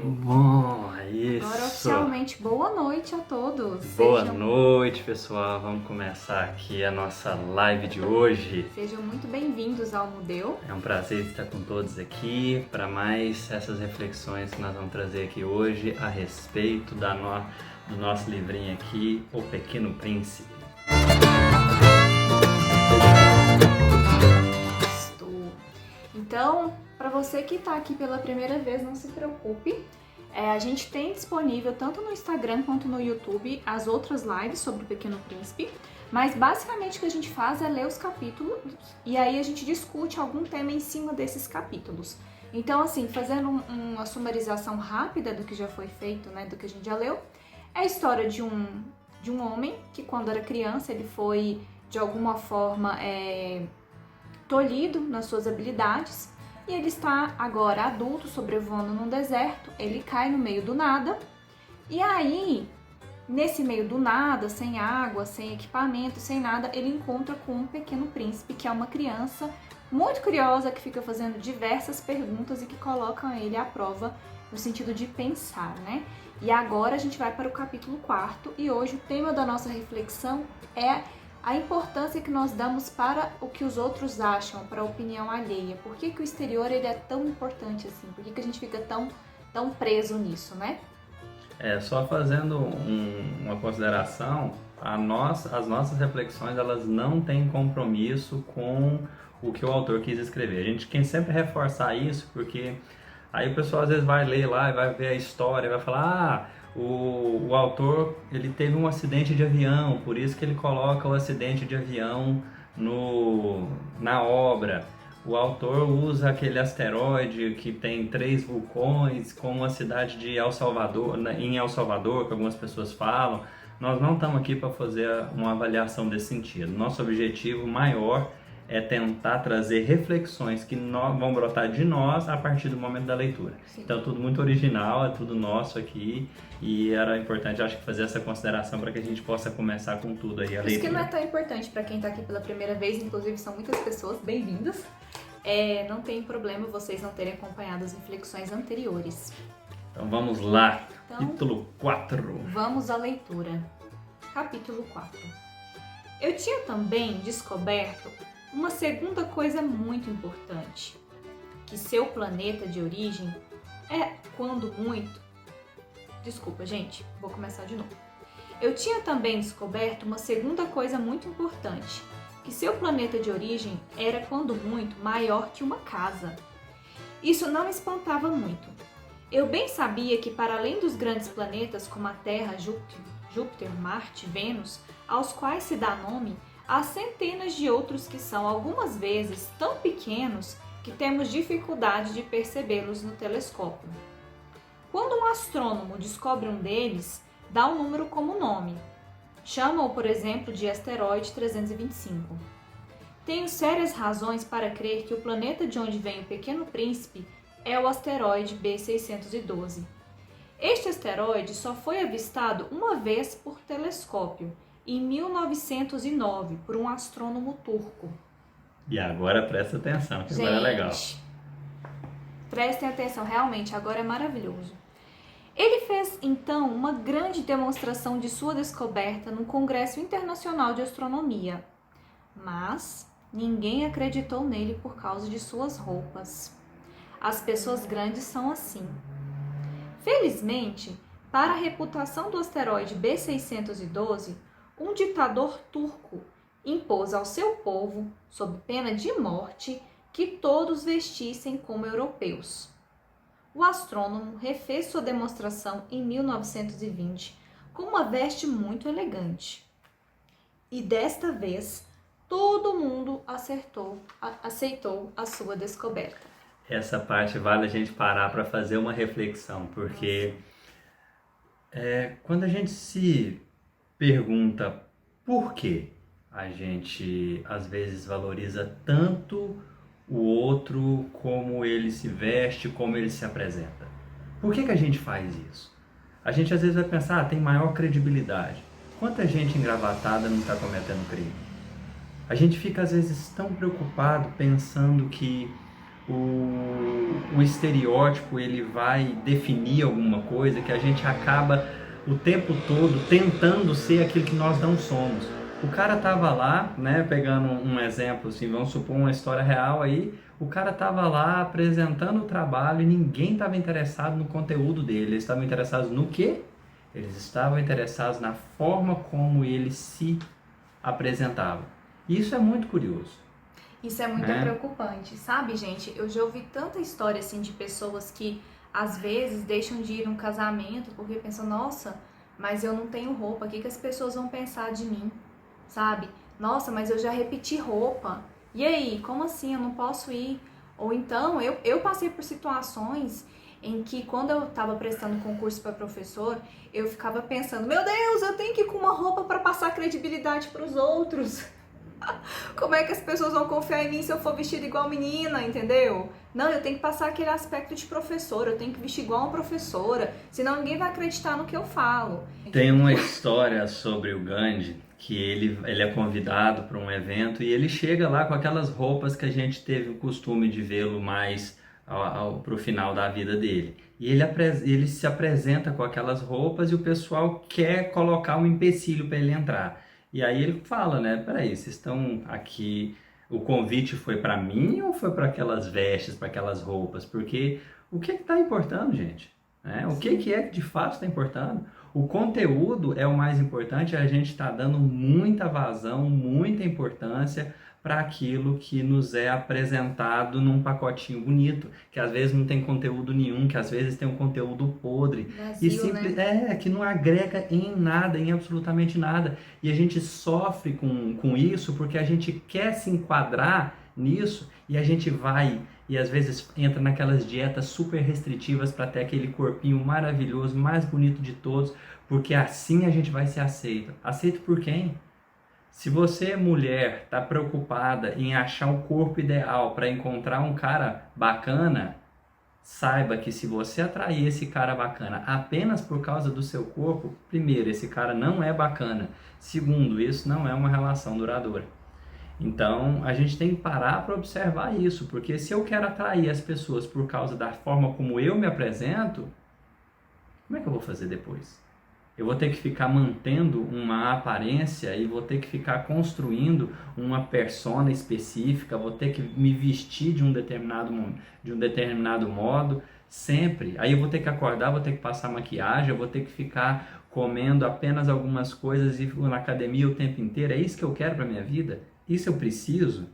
Bom, é isso. Agora, oficialmente, boa noite a todos. Boa noite, pessoal. Vamos começar aqui a nossa live de hoje. Sejam muito bem-vindos ao Mudeu. É um prazer estar com todos aqui para mais essas reflexões que nós vamos trazer aqui hoje a respeito do nosso livrinho aqui, O Pequeno Príncipe. Então, para você que está aqui pela primeira vez, não se preocupe. A gente tem disponível tanto no Instagram quanto no YouTube as outras lives sobre o Pequeno Príncipe, mas basicamente o que a gente faz é ler os capítulos e aí a gente discute algum tema em cima desses capítulos. Então, assim, fazendo uma sumarização rápida do que já foi feito, né, do que a gente já leu, é a história de um homem que quando era criança ele foi de alguma forma tolhido nas suas habilidades e ele está agora adulto, sobrevoando num deserto, ele cai no meio do nada e aí, nesse meio do nada, sem água, sem equipamento, sem nada, ele encontra com um pequeno príncipe que é uma criança muito curiosa que fica fazendo diversas perguntas e que colocam ele à prova no sentido de pensar, né? E agora a gente vai para o capítulo 4 e hoje o tema da nossa reflexão é a importância que nós damos para o que os outros acham, para a opinião alheia. Por que o exterior ele é tão importante assim? Por que a gente fica tão preso nisso, né? Só fazendo uma consideração, as nossas reflexões elas não têm compromisso com o que o autor quis escrever. A gente quer sempre reforçar isso, porque aí o pessoal às vezes vai ler lá e vai ver a história e vai falar, o autor ele teve um acidente de avião, por isso que ele coloca o acidente de avião na obra. O autor usa aquele asteroide que tem 3 vulcões, como a cidade de El Salvador, em El Salvador, que algumas pessoas falam. Nós não estamos aqui para fazer uma avaliação desse sentido. Nosso objetivo maior é tentar trazer reflexões que vão brotar de nós a partir do momento da leitura. Sim. Então, tudo muito original, é tudo nosso aqui e era importante, acho que, fazer essa consideração para que a gente possa começar com tudo aí a leitura. Isso que não é tão importante para quem está aqui pela primeira vez, inclusive são muitas pessoas, bem-vindas. Não tem problema vocês não terem acompanhado as reflexões anteriores. Então, vamos lá, capítulo 4. Vamos à leitura. Capítulo 4. Eu tinha também descoberto uma segunda coisa muito importante, que seu planeta de origem é, quando muito... Desculpa, gente, vou começar de novo. Eu tinha também descoberto uma segunda coisa muito importante, que seu planeta de origem era, quando muito, maior que uma casa. Isso não me espantava muito. Eu bem sabia que, para além dos grandes planetas como a Terra, Júpiter, Marte, Vênus, aos quais se dá nome, há centenas de outros que são algumas vezes tão pequenos que temos dificuldade de percebê-los no telescópio. Quando um astrônomo descobre um deles, dá um número como nome. Chama-o, por exemplo, de asteroide 325. Tenho sérias razões para crer que o planeta de onde vem o Pequeno Príncipe é o asteroide B612. Este asteroide só foi avistado uma vez por telescópio, em 1909, por um astrônomo turco. E agora presta atenção, que agora é legal. Prestem atenção, realmente, agora é maravilhoso. Ele fez, então, uma grande demonstração de sua descoberta no Congresso Internacional de Astronomia, mas ninguém acreditou nele por causa de suas roupas. As pessoas grandes são assim. Felizmente, para a reputação do asteroide B612, um ditador turco impôs ao seu povo, sob pena de morte, que todos vestissem como europeus. O astrônomo refez sua demonstração em 1920 com uma veste muito elegante. E desta vez, todo mundo aceitou a sua descoberta. Essa parte vale a gente parar para fazer uma reflexão, porque quando a gente se pergunta por que a gente às vezes valoriza tanto o outro, como ele se veste, como ele se apresenta. Por que a gente faz isso? A gente às vezes vai pensar, tem maior credibilidade. Quanta gente engravatada não está cometendo crime? A gente fica às vezes tão preocupado pensando que o estereótipo ele vai definir alguma coisa, que a gente acaba o tempo todo tentando ser aquilo que nós não somos. O cara tava lá, né, pegando um exemplo, assim, vamos supor uma história real aí, o cara tava lá apresentando o trabalho e ninguém estava interessado no conteúdo dele, eles estavam interessados no quê? Eles estavam interessados na forma como ele se apresentava. Isso é muito curioso. Isso é muito preocupante, sabe, gente? Eu já ouvi tanta história, assim, de pessoas que, às vezes, deixam de ir num casamento porque pensam, nossa, mas eu não tenho roupa, o que as pessoas vão pensar de mim, sabe? Nossa, mas eu já repeti roupa, e aí, como assim, eu não posso ir? Ou então, eu passei por situações em que, quando eu estava prestando concurso para professor, eu ficava pensando, meu Deus, eu tenho que ir com uma roupa para passar credibilidade para os outros. Como é que as pessoas vão confiar em mim se eu for vestida igual menina, entendeu? Não, eu tenho que passar aquele aspecto de professora, eu tenho que vestir igual uma professora, senão ninguém vai acreditar no que eu falo. Tem uma história sobre o Gandhi, que ele é convidado para um evento e ele chega lá com aquelas roupas que a gente teve o costume de vê-lo mais para o final da vida dele. E ele se apresenta com aquelas roupas e o pessoal quer colocar um empecilho para ele entrar. E aí ele fala, né? Peraí, vocês estão aqui, o convite foi para mim ou foi para aquelas vestes, para aquelas roupas? Porque o que está importando, gente? O que é que de fato está importando? O conteúdo é o mais importante, a gente está dando muita vazão, muita importância para aquilo que nos é apresentado num pacotinho bonito, que às vezes não tem conteúdo nenhum, que às vezes tem um conteúdo podre, Vazio, né? que não agrega em nada, em absolutamente nada. E a gente sofre com isso porque a gente quer se enquadrar nisso e a gente vai e às vezes entra naquelas dietas super restritivas para ter aquele corpinho maravilhoso, mais bonito de todos, porque assim a gente vai ser aceito. Aceito por quem? Se você, mulher, está preocupada em achar o corpo ideal para encontrar um cara bacana, saiba que se você atrair esse cara bacana apenas por causa do seu corpo, primeiro, esse cara não é bacana. Segundo, isso não é uma relação duradoura. Então, a gente tem que parar para observar isso, porque se eu quero atrair as pessoas por causa da forma como eu me apresento, como é que eu vou fazer depois? Eu vou ter que ficar mantendo uma aparência e vou ter que ficar construindo uma persona específica, vou ter que me vestir de um determinado modo, sempre. Aí eu vou ter que acordar, vou ter que passar maquiagem, eu vou ter que ficar comendo apenas algumas coisas e na academia o tempo inteiro. É isso que eu quero para minha vida? Isso eu preciso?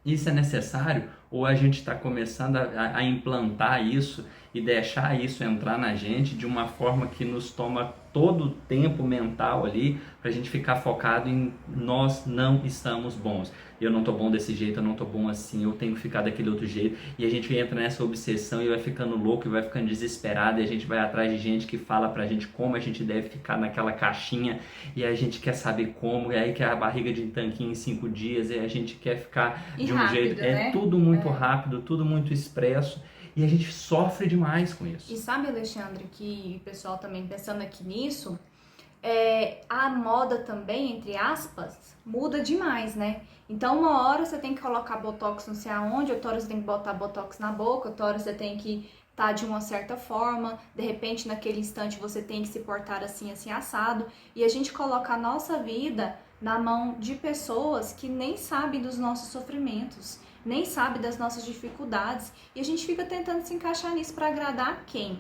Isso é necessário? Ou a gente está começando a implantar isso e deixar isso entrar na gente de uma forma que nos toma todo o tempo mental ali para a gente ficar focado em nós não estamos bons. Eu não estou bom desse jeito, eu não estou bom assim, eu tenho que ficar daquele outro jeito. E a gente entra nessa obsessão e vai ficando louco e vai ficando desesperado e a gente vai atrás de gente que fala pra gente como a gente deve ficar naquela caixinha e a gente quer saber como, e aí quer a barriga de tanquinho em 5 dias e a gente quer ficar de um rápido, jeito... né? É tudo muito rápido, tudo muito expresso. E a gente sofre demais com isso. E sabe, Alexandre, que o pessoal também pensando aqui nisso, a moda também, entre aspas, muda demais, né? Então, uma hora você tem que colocar botox não sei aonde, outra hora você tem que botar botox na boca, outra hora você tem que estar de uma certa forma, de repente, naquele instante, você tem que se portar assim, assim, assado. E a gente coloca a nossa vida na mão de pessoas que nem sabem dos nossos sofrimentos, nem sabem das nossas dificuldades, e a gente fica tentando se encaixar nisso para agradar quem?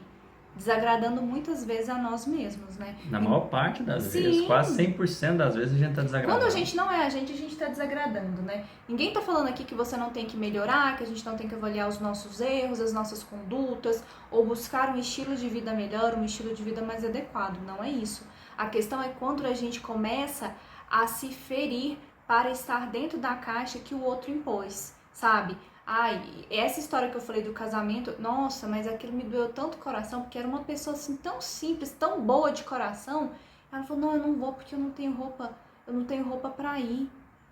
Desagradando muitas vezes a nós mesmos, né? Na maior parte das vezes, quase 100% das vezes a gente tá desagradando. Quando a gente não é a gente tá desagradando, né? Ninguém tá falando aqui que você não tem que melhorar, que a gente não tem que avaliar os nossos erros, as nossas condutas, ou buscar um estilo de vida melhor, um estilo de vida mais adequado. Não é isso. A questão é quando a gente começa a se ferir para estar dentro da caixa que o outro impôs, sabe? Ai, essa história que eu falei do casamento, nossa, mas aquilo me doeu tanto o coração, porque era uma pessoa assim tão simples, tão boa de coração. Ela falou, não, eu não vou porque eu não tenho roupa pra ir.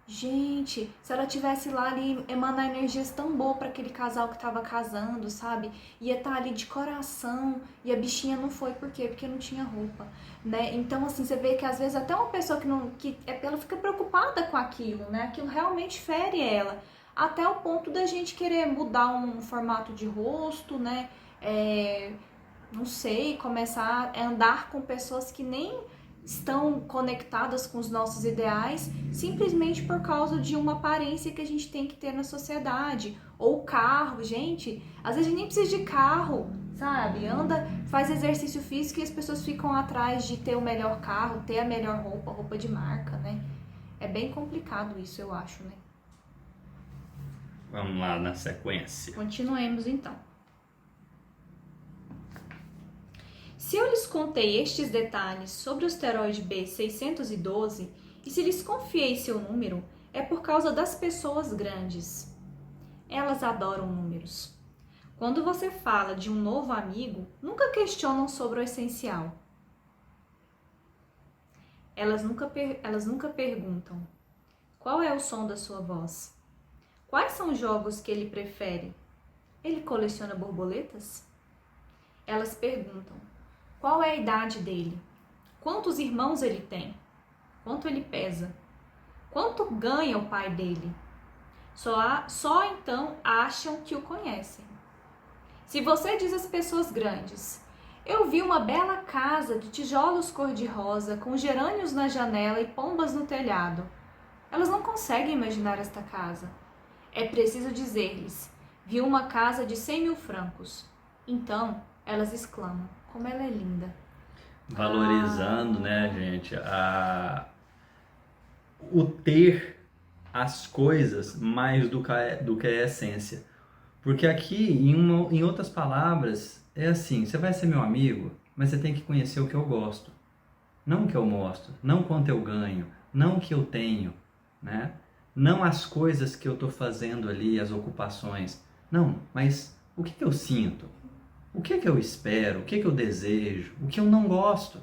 Gente, se ela tivesse lá ali emanar energias tão boas para aquele casal que tava casando, sabe? Ia estar ali de coração, e a bichinha não foi, por quê? Porque não tinha roupa, né? Então, assim, você vê que às vezes até uma pessoa ela fica preocupada com aquilo, né? Aquilo realmente fere ela. até o ponto da gente querer mudar um formato de rosto, né? Não sei, começar a andar com pessoas que nem estão conectadas com os nossos ideais, simplesmente por causa de uma aparência que a gente tem que ter na sociedade. Ou carro, gente, às vezes a gente nem precisa de carro, sabe? Anda, faz exercício físico e as pessoas ficam atrás de ter o melhor carro, ter a melhor roupa de marca, né? É bem complicado isso, eu acho, né? Vamos lá na sequência. Continuemos então. Se eu lhes contei estes detalhes sobre o asteroide B612 e se lhes confiei seu número, é por causa das pessoas grandes. Elas adoram números. Quando você fala de um novo amigo, nunca questionam sobre o essencial. Elas nunca perguntam: qual é o som da sua voz? Quais são os jogos que ele prefere? Ele coleciona borboletas? Elas perguntam: qual é a idade dele? Quantos irmãos ele tem? Quanto ele pesa? Quanto ganha o pai dele? Só então acham que o conhecem. Se você diz às pessoas grandes: eu vi uma bela casa de tijolos cor-de-rosa, com gerânios na janela e pombas no telhado, elas não conseguem imaginar esta casa. É preciso dizer-lhes: vi uma casa de 100 mil francos. Então, elas exclamam: como ela é linda. Valorizando, né, gente, o ter as coisas mais do que a essência. Porque aqui, em outras palavras, é assim: você vai ser meu amigo, mas você tem que conhecer o que eu gosto. Não o que eu mostro, não quanto eu ganho, não o que eu tenho, né? Não as coisas que eu estou fazendo ali, as ocupações. Não, mas o que eu sinto? O que eu espero? O que eu desejo? O que eu não gosto?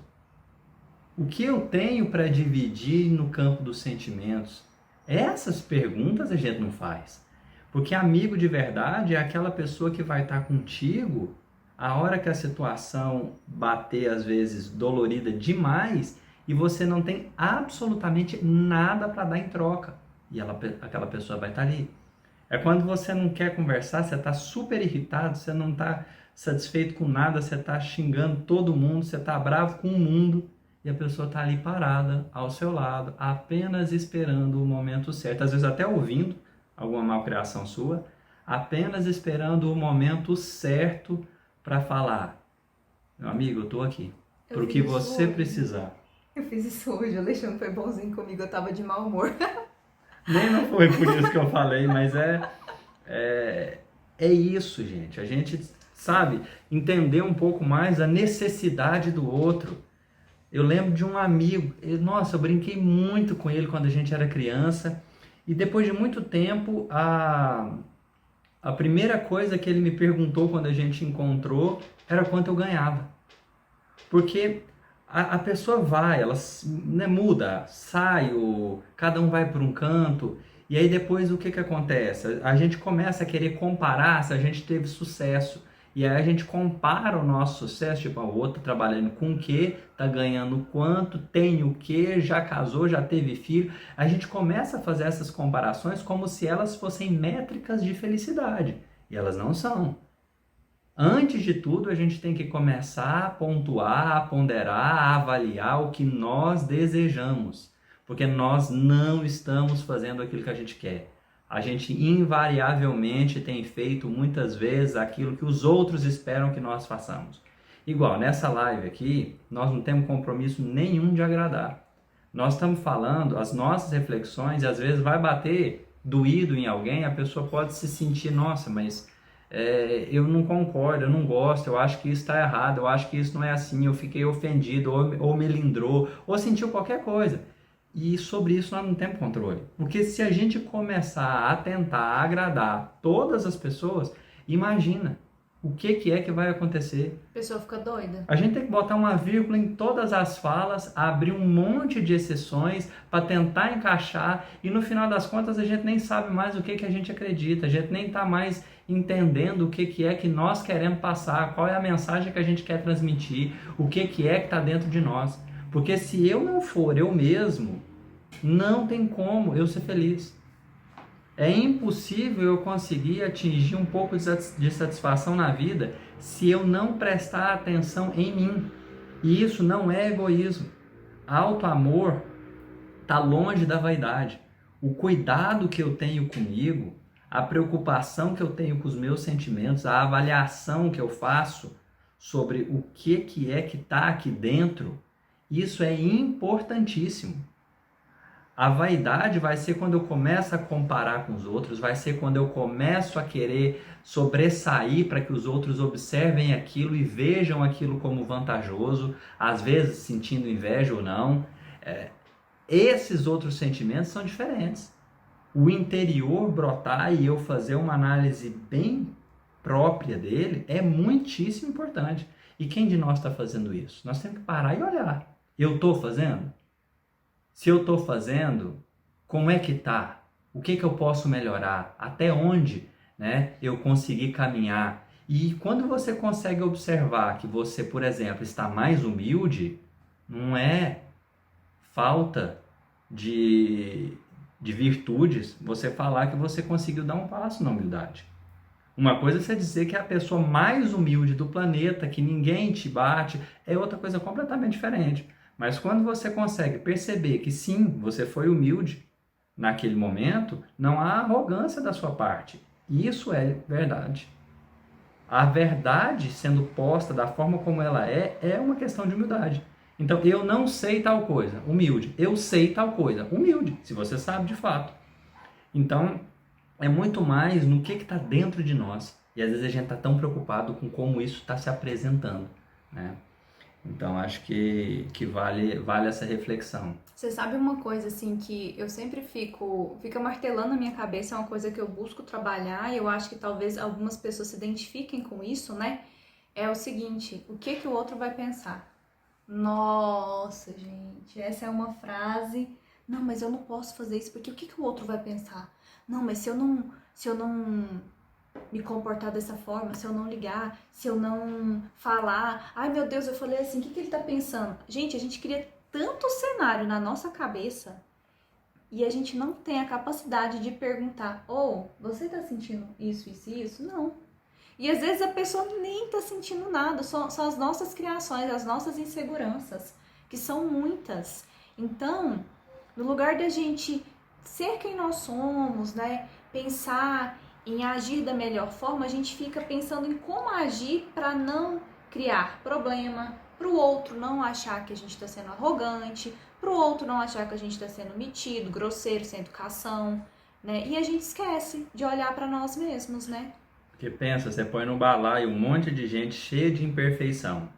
O que eu tenho para dividir no campo dos sentimentos? Essas perguntas a gente não faz. Porque amigo de verdade é aquela pessoa que vai estar contigo a hora que a situação bater, às vezes, dolorida demais, e você não tem absolutamente nada para dar em troca. E aquela pessoa vai estar ali. É quando você não quer conversar, você está super irritado, você não está satisfeito com nada, você está xingando todo mundo, você está bravo com o mundo, e a pessoa está ali parada, ao seu lado, apenas esperando o momento certo, às vezes até ouvindo alguma malcriação sua, apenas esperando o momento certo para falar: meu amigo, eu estou aqui, para o que você precisar. Eu fiz isso hoje, o Alexandre foi bonzinho comigo, eu estava de mau humor. Nem não foi por isso que eu falei, mas é isso, gente. A gente, sabe, entender um pouco mais a necessidade do outro. Eu lembro de um amigo, nossa, eu brinquei muito com ele quando a gente era criança, e depois de muito tempo, a primeira coisa que ele me perguntou quando a gente encontrou era quanto eu ganhava. Porque a pessoa vai, ela, né, muda, sai, cada um vai para um canto, e aí depois o que acontece? A gente começa a querer comparar se a gente teve sucesso, e aí a gente compara o nosso sucesso, tipo, o outro trabalhando com o quê, tá ganhando quanto, tem o quê, já casou, já teve filho. A gente começa a fazer essas comparações como se elas fossem métricas de felicidade, e elas não são. Antes de tudo, a gente tem que começar a pontuar, a ponderar, a avaliar o que nós desejamos, porque nós não estamos fazendo aquilo que a gente quer. A gente invariavelmente tem feito muitas vezes aquilo que os outros esperam que nós façamos. Igual, nessa live aqui, nós não temos compromisso nenhum de agradar. Nós estamos falando as nossas reflexões e às vezes vai bater doído em alguém, a pessoa pode se sentir: nossa, mas eu não concordo, eu não gosto, eu acho que isso está errado, eu acho que isso não é assim, eu fiquei ofendido, ou melindrou, ou sentiu qualquer coisa. E sobre isso nós não temos controle. Porque se a gente começar a tentar agradar todas as pessoas, imagina o que é que vai acontecer. A pessoa fica doida. A gente tem que botar uma vírgula em todas as falas, abrir um monte de exceções para tentar encaixar, e no final das contas a gente nem sabe mais o que a gente acredita, a gente nem está mais entendendo o que é que nós queremos passar, qual é a mensagem que a gente quer transmitir, o que é que está dentro de nós. Porque se eu não for eu mesmo, não tem como eu ser feliz. É impossível eu conseguir atingir um pouco de satisfação na vida se eu não prestar atenção em mim. E isso não é egoísmo. Auto-amor está longe da vaidade. O cuidado que eu tenho comigo, a preocupação que eu tenho com os meus sentimentos, a avaliação que eu faço sobre o que é que está aqui dentro, isso é importantíssimo. A vaidade vai ser quando eu começo a comparar com os outros, vai ser quando eu começo a querer sobressair para que os outros observem aquilo e vejam aquilo como vantajoso, às vezes sentindo inveja ou não. Esses outros sentimentos são diferentes. O interior brotar e eu fazer uma análise bem própria dele é muitíssimo importante. E quem de nós está fazendo isso? Nós temos que parar e olhar. Eu estou fazendo? Se eu estou fazendo, como é que está? O que eu posso melhorar? Até onde, né, eu conseguir caminhar? E quando você consegue observar que você, por exemplo, está mais humilde, não é falta de virtudes você falar que você conseguiu dar um passo na humildade. Uma coisa é você dizer que é a pessoa mais humilde do planeta, que ninguém te bate, é outra coisa completamente diferente. Mas quando você consegue perceber que sim, você foi humilde naquele momento, não há arrogância da sua parte. Isso é verdade. A verdade sendo posta da forma como ela é uma questão de humildade. Então, eu não sei tal coisa, humilde. Eu sei tal coisa, humilde, se você sabe de fato. Então, é muito mais no que está dentro de nós. E às vezes a gente está tão preocupado com como isso está se apresentando, né? Então, acho que vale essa reflexão. Você sabe uma coisa, assim, que eu sempre fica martelando na minha cabeça, é uma coisa que eu busco trabalhar, e eu acho que talvez algumas pessoas se identifiquem com isso, né? É o seguinte, o que o outro vai pensar? Nossa, gente, essa é uma frase... Não, mas eu não posso fazer isso, porque o que o outro vai pensar? Não, mas se eu não me comportar dessa forma, se eu não ligar, se eu não falar, ai meu Deus, eu falei assim, o que ele tá pensando? Gente, a gente cria tanto cenário na nossa cabeça e a gente não tem a capacidade de perguntar, você tá sentindo isso, isso e isso? Não. E às vezes a pessoa nem tá sentindo nada, são as nossas criações, as nossas inseguranças, que são muitas. Então, no lugar da gente ser quem nós somos, né, pensar em agir da melhor forma, a gente fica pensando em como agir para não criar problema, para o outro não achar que a gente está sendo arrogante, para o outro não achar que a gente está sendo metido, grosseiro, sem educação, né? E a gente esquece de olhar para nós mesmos, né? Porque pensa, você põe no balaio um monte de gente cheia de imperfeição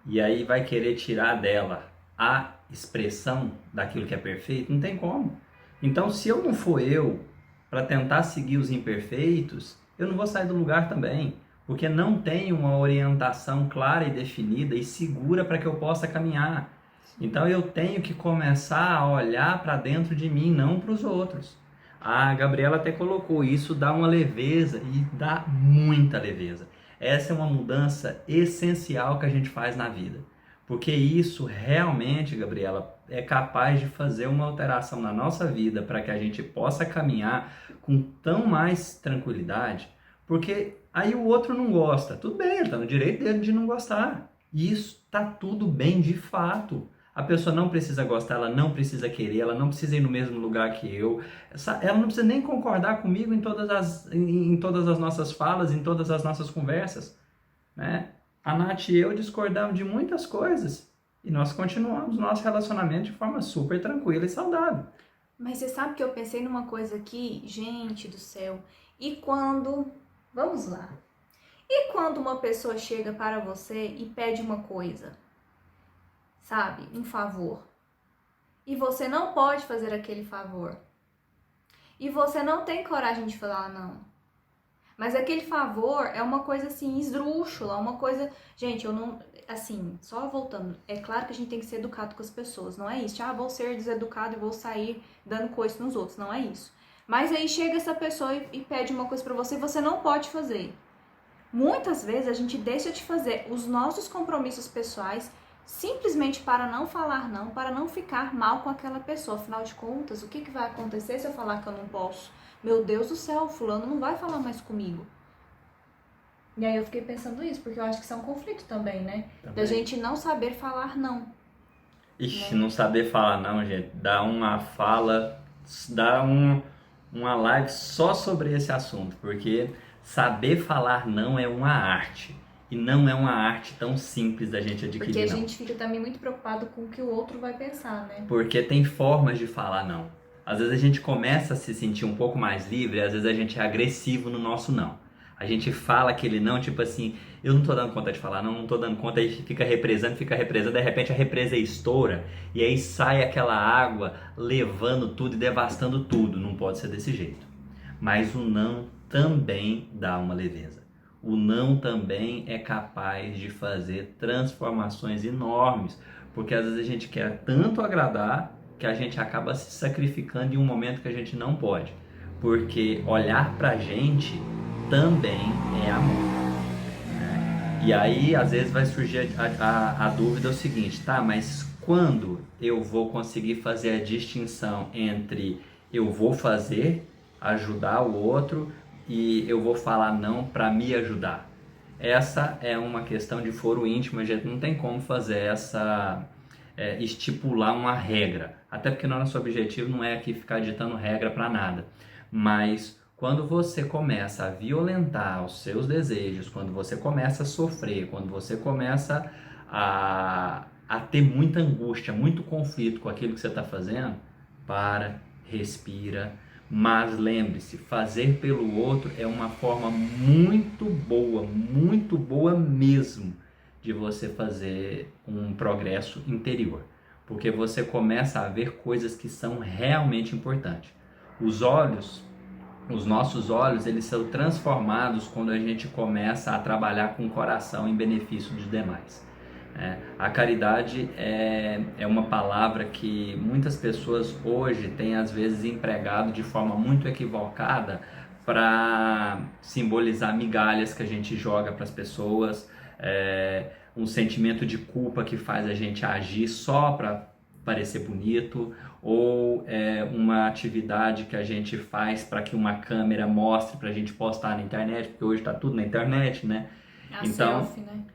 e aí vai querer tirar dela a expressão daquilo que é perfeito, não tem como. Então, se eu não for eu para tentar seguir os imperfeitos, eu não vou sair do lugar também, porque não tem uma orientação clara e definida e segura para que eu possa caminhar. Então, eu tenho que começar a olhar para dentro de mim, não para os outros. A Gabriela até colocou, isso dá uma leveza e dá muita leveza. Essa é uma mudança essencial que a gente faz na vida. Porque isso realmente, Gabriela, é capaz de fazer uma alteração na nossa vida para que a gente possa caminhar com tão mais tranquilidade, porque aí o outro não gosta. Tudo bem, ele está no direito dele de não gostar. E isso está tudo bem de fato. A pessoa não precisa gostar, ela não precisa querer, ela não precisa ir no mesmo lugar que eu. Ela não precisa nem concordar comigo em todas as nossas falas, em todas as nossas conversas, né? A Nath e eu discordamos de muitas coisas e nós continuamos nosso relacionamento de forma super tranquila e saudável. Mas você sabe que eu pensei numa coisa aqui, gente do céu, e quando... Vamos lá. E quando uma pessoa chega para você e pede uma coisa, sabe, um favor, e você não pode fazer aquele favor, e você não tem coragem de falar não, mas aquele favor é uma coisa assim, esdrúxula, uma coisa... Gente, eu não... Assim, só voltando, é claro que a gente tem que ser educado com as pessoas, não é isso. Vou ser deseducado e vou sair dando coice nos outros, não é isso. Mas aí chega essa pessoa e pede uma coisa pra você e você não pode fazer. Muitas vezes a gente deixa de fazer os nossos compromissos pessoais simplesmente para não falar não, para não ficar mal com aquela pessoa. Afinal de contas, o que vai acontecer se eu falar que eu não posso? meu Deus do céu, fulano não vai falar mais comigo. E aí eu fiquei pensando isso, porque eu acho que isso é um conflito também, né? Também. Da gente não saber falar não. Ixi, não saber falar não, gente. Dá uma fala, dá uma live só sobre esse assunto, porque saber falar não é uma arte. E não é uma arte tão simples da gente adquirir, Porque a não. gente fica também muito preocupado com o que o outro vai pensar, né? Porque tem formas de falar não. Às vezes a gente começa a se sentir um pouco mais livre, às vezes a gente é agressivo no nosso não. A gente fala aquele não, tipo assim, eu não tô dando conta de falar, não tô dando conta, aí fica represando, de repente a represa estoura, e aí sai aquela água levando tudo e devastando tudo. Não pode ser desse jeito. Mas o não também dá uma leveza. O não também é capaz de fazer transformações enormes, porque às vezes a gente quer tanto agradar que a gente acaba se sacrificando em um momento que a gente não pode. Porque olhar pra gente também é amor. E aí, às vezes, vai surgir a dúvida: é o seguinte, tá, mas quando eu vou conseguir fazer a distinção entre eu vou fazer, ajudar o outro, e eu vou falar não para me ajudar? Essa é uma questão de foro íntimo, a gente não tem como fazer estipular uma regra, até porque nosso objetivo não é aqui ficar ditando regra para nada, mas quando você começa a violentar os seus desejos, quando você começa a sofrer, quando você começa a ter muita angústia, muito conflito com aquilo que você está fazendo, para, respira. Mas lembre-se, fazer pelo outro é uma forma muito boa mesmo, de você fazer um progresso interior. Porque você começa a ver coisas que são realmente importantes. Os nossos olhos, eles são transformados quando a gente começa a trabalhar com o coração em benefício dos demais. A caridade é uma palavra que muitas pessoas hoje têm às vezes empregado de forma muito equivocada para simbolizar migalhas que a gente joga para as pessoas, um sentimento de culpa que faz a gente agir só para parecer bonito, ou uma atividade que a gente faz para que uma câmera mostre para a gente postar na internet, porque hoje está tudo na internet, né? Então, selfie, né?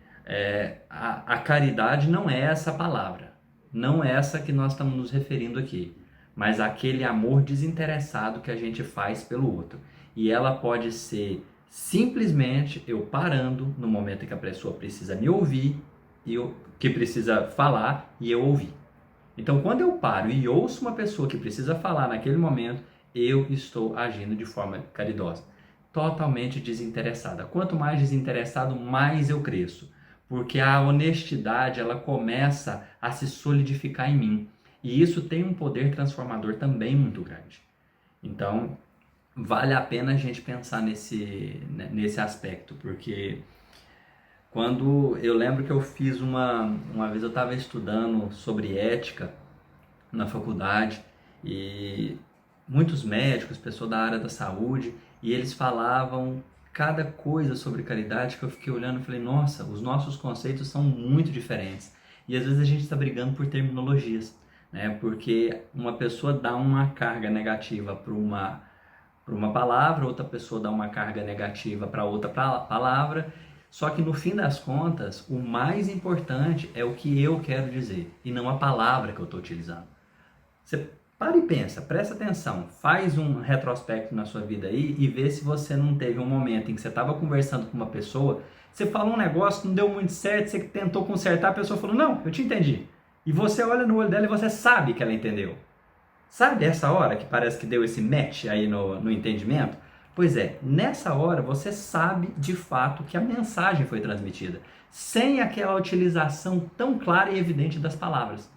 A caridade não é essa palavra, não é essa que nós estamos nos referindo aqui, mas aquele amor desinteressado que a gente faz pelo outro. E ela pode ser simplesmente eu parando no momento em que a pessoa precisa me ouvir, que precisa falar e eu ouvir. Então, quando eu paro e ouço uma pessoa que precisa falar naquele momento, eu estou agindo de forma caridosa, totalmente desinteressada. Quanto mais desinteressado, mais eu cresço, porque a honestidade ela começa a se solidificar em mim, e isso tem um poder transformador também muito grande. Então, vale a pena a gente pensar nesse aspecto, porque quando eu lembro que eu fiz uma vez eu estava estudando sobre ética na faculdade, e muitos médicos, pessoas da área da saúde, e eles falavam cada coisa sobre caridade que eu fiquei olhando e falei, nossa, os nossos conceitos são muito diferentes. E às vezes a gente está brigando por terminologias, né? Porque uma pessoa dá uma carga negativa para uma palavra, outra pessoa dá uma carga negativa para outra palavra. Só que no fim das contas, o mais importante é o que eu quero dizer e não a palavra que eu estou utilizando. Você para e pensa, presta atenção, faz um retrospecto na sua vida aí e vê se você não teve um momento em que você estava conversando com uma pessoa, você falou um negócio, não deu muito certo, você tentou consertar, a pessoa falou, não, eu te entendi. E você olha no olho dela e você sabe que ela entendeu. Sabe essa hora que parece que deu esse match aí no entendimento? Pois é, nessa hora você sabe de fato que a mensagem foi transmitida, sem aquela utilização tão clara e evidente das palavras.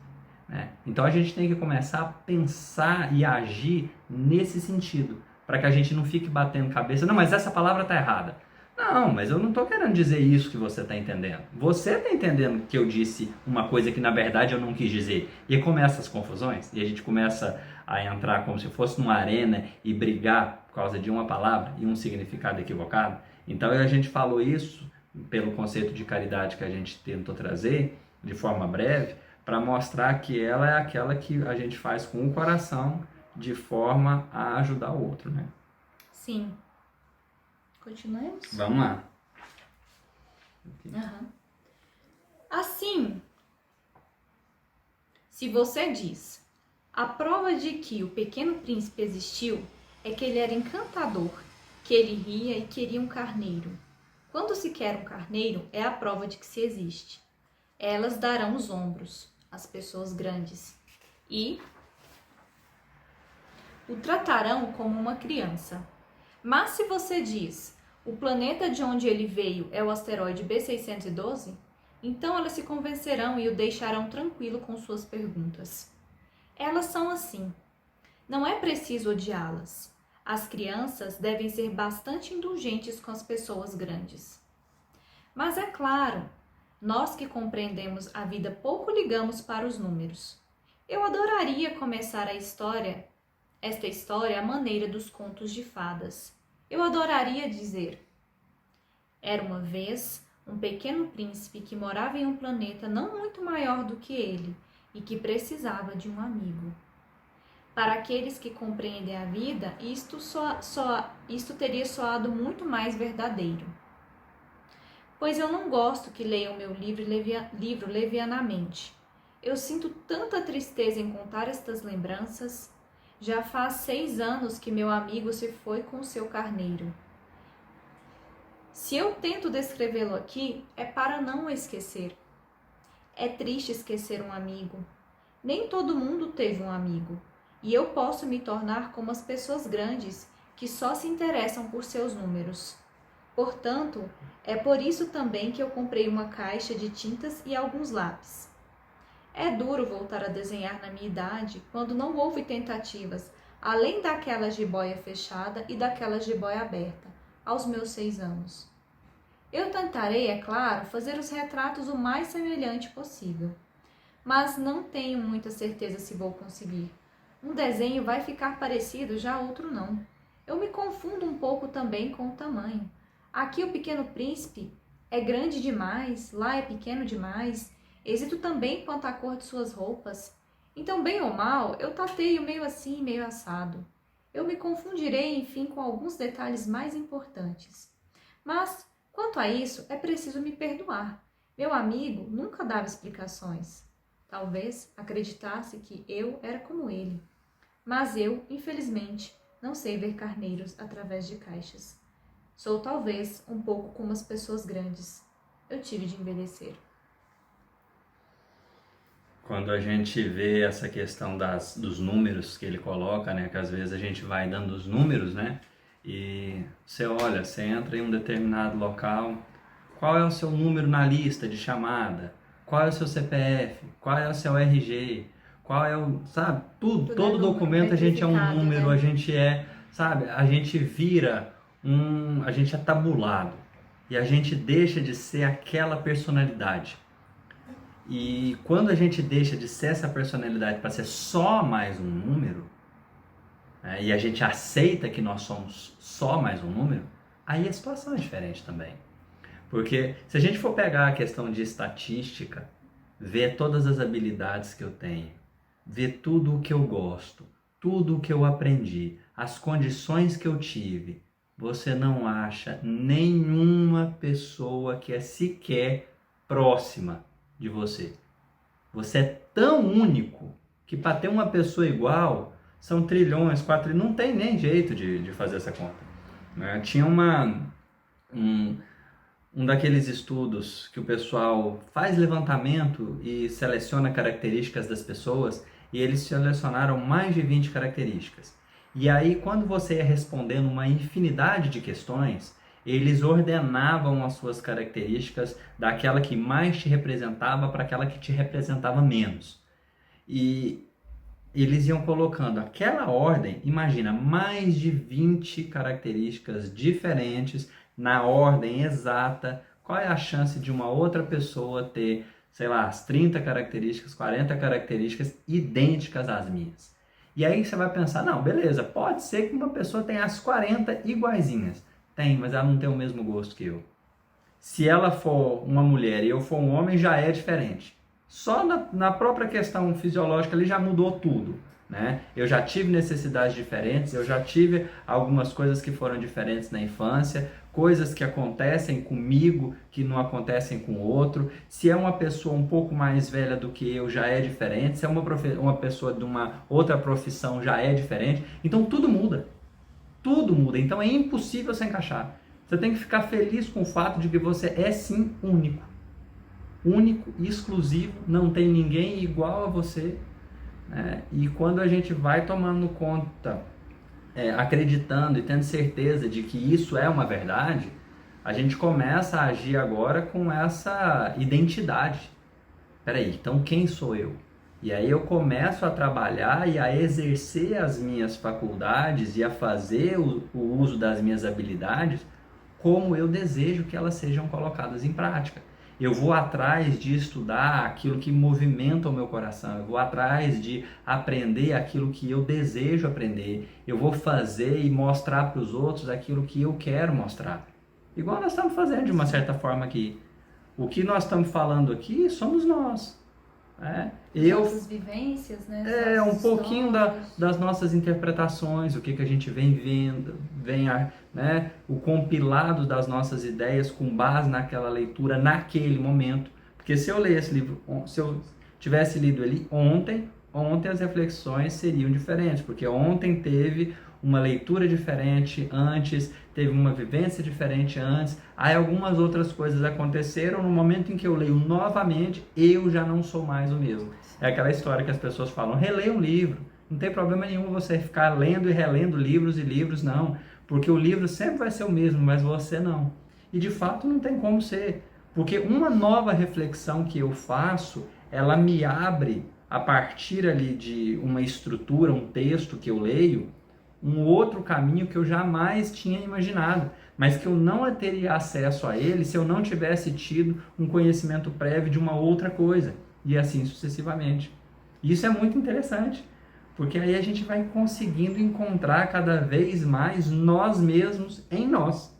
Então a gente tem que começar a pensar e agir nesse sentido, para que a gente não fique batendo cabeça, não, mas essa palavra está errada. Não, mas eu não estou querendo dizer isso que você está entendendo. Você está entendendo que eu disse uma coisa que na verdade eu não quis dizer. E aí começam as confusões, e a gente começa a entrar como se fosse numa arena e brigar por causa de uma palavra e um significado equivocado. Então a gente falou isso pelo conceito de caridade que a gente tentou trazer de forma breve, para mostrar que ela é aquela que a gente faz com o coração de forma a ajudar o outro, né? Sim. Continuemos? Vamos lá. Uhum. Assim, se você diz, a prova de que o Pequeno Príncipe existiu é que ele era encantador, que ele ria e queria um carneiro. Quando se quer um carneiro, é a prova de que se existe. Elas darão os ombros, as pessoas grandes, e o tratarão como uma criança. Mas se você diz, o planeta de onde ele veio é o asteroide B612, então elas se convencerão e o deixarão tranquilo com suas perguntas. Elas são assim. Não é preciso odiá-las. As crianças devem ser bastante indulgentes com as pessoas grandes. Mas é claro, nós que compreendemos a vida pouco ligamos para os números. Eu adoraria começar esta história à maneira dos contos de fadas. Eu adoraria dizer: era uma vez um pequeno príncipe que morava em um planeta não muito maior do que ele e que precisava de um amigo. Para aqueles que compreendem a vida, isto teria soado muito mais verdadeiro. Pois eu não gosto que leiam meu livro levianamente. Eu sinto tanta tristeza em contar estas lembranças. Já faz 6 anos que meu amigo se foi com seu carneiro. Se eu tento descrevê-lo aqui, é para não o esquecer. É triste esquecer um amigo. Nem todo mundo teve um amigo. E eu posso me tornar como as pessoas grandes, que só se interessam por seus números. Portanto, é por isso também que eu comprei uma caixa de tintas e alguns lápis. É duro voltar a desenhar na minha idade, quando não houve tentativas, além daquelas de boia fechada e daquelas de boia aberta, aos meus 6 anos. Eu tentarei, é claro, fazer os retratos o mais semelhante possível, mas não tenho muita certeza se vou conseguir. Um desenho vai ficar parecido, já outro não. Eu me confundo um pouco também com o tamanho. Aqui o Pequeno Príncipe é grande demais, lá é pequeno demais. Hesito também quanto à cor de suas roupas. Então, bem ou mal, eu tateio meio assim, meio assado. Eu me confundirei, enfim, com alguns detalhes mais importantes. Mas, quanto a isso, é preciso me perdoar. Meu amigo nunca dava explicações. Talvez acreditasse que eu era como ele. Mas eu, infelizmente, não sei ver carneiros através de caixas. Sou talvez um pouco como as pessoas grandes. Eu tive de envelhecer. Quando a gente vê essa questão dos números que ele coloca, né, que às vezes a gente vai dando os números, né, e você olha, você entra em um determinado local, qual é o seu número na lista de chamada, qual é o seu CPF, qual é o seu RG, qual é o, sabe, tudo, todo documento a gente é um número, né? A gente é, sabe, a gente vira a gente é tabulado e a gente deixa de ser aquela personalidade. E quando a gente deixa de ser essa personalidade para ser só mais um número, né, e a gente aceita que nós somos só mais um número, aí a situação é diferente também. Porque se a gente for pegar a questão de estatística, ver todas as habilidades que eu tenho, ver tudo o que eu gosto, tudo o que eu aprendi, as condições que eu tive, você não acha nenhuma pessoa que é sequer próxima de você. Você é tão único que para ter uma pessoa igual são trilhões, 4 não tem nem jeito de fazer essa conta. Né? Tinha um daqueles estudos que o pessoal faz levantamento e seleciona características das pessoas, e eles selecionaram mais de 20 características. E aí, quando você ia respondendo uma infinidade de questões, eles ordenavam as suas características daquela que mais te representava para aquela que te representava menos. E eles iam colocando aquela ordem, imagina, mais de 20 características diferentes na ordem exata. Qual é a chance de uma outra pessoa ter, sei lá, as 30 características, 40 características idênticas às minhas? E aí você vai pensar, não, beleza, pode ser que uma pessoa tenha as 40 iguaizinhas. Tem, mas ela não tem o mesmo gosto que eu. Se ela for uma mulher e eu for um homem, já é diferente. Só na própria questão fisiológica ali já mudou tudo. né? Eu já tive necessidades diferentes, eu já tive algumas coisas que foram diferentes na infância, coisas que acontecem comigo que não acontecem com o outro. Se é uma pessoa um pouco mais velha do que eu, já é diferente. Se é uma pessoa de uma outra profissão, já é diferente. Então tudo muda. Tudo muda. Então é impossível se encaixar. Você tem que ficar feliz com o fato de que você é sim único. Único, exclusivo, não tem ninguém igual a você. E quando a gente vai tomando conta, acreditando e tendo certeza de que isso é uma verdade, a gente começa a agir agora com essa identidade. Peraí, então quem sou eu? E aí eu começo a trabalhar e a exercer as minhas faculdades e a fazer o uso das minhas habilidades como eu desejo que elas sejam colocadas em prática. Eu vou atrás de estudar aquilo que movimenta o meu coração, eu vou atrás de aprender aquilo que eu desejo aprender, eu vou fazer e mostrar para os outros aquilo que eu quero mostrar. Igual nós estamos fazendo de uma certa forma aqui. O que nós estamos falando aqui somos nós. Nossas vivências, né? Um pouquinho das nossas interpretações, o que a gente vem vendo, né? O compilado das nossas ideias com base naquela leitura, naquele momento. Porque se eu ler esse livro, se eu tivesse lido ele ontem as reflexões seriam diferentes, porque ontem teve uma leitura diferente antes, teve uma vivência diferente antes, aí algumas outras coisas aconteceram, no momento em que eu leio novamente, eu já não sou mais o mesmo. É aquela história que as pessoas falam, releia um livro, não tem problema nenhum você ficar lendo e relendo livros e livros, não, porque o livro sempre vai ser o mesmo, mas você não. E de fato não tem como ser, porque uma nova reflexão que eu faço, ela me abre, a partir ali de uma estrutura, um texto que eu leio, um outro caminho que eu jamais tinha imaginado, mas que eu não teria acesso a ele se eu não tivesse tido um conhecimento prévio de uma outra coisa, e assim sucessivamente. Isso é muito interessante, porque aí a gente vai conseguindo encontrar cada vez mais nós mesmos em nós,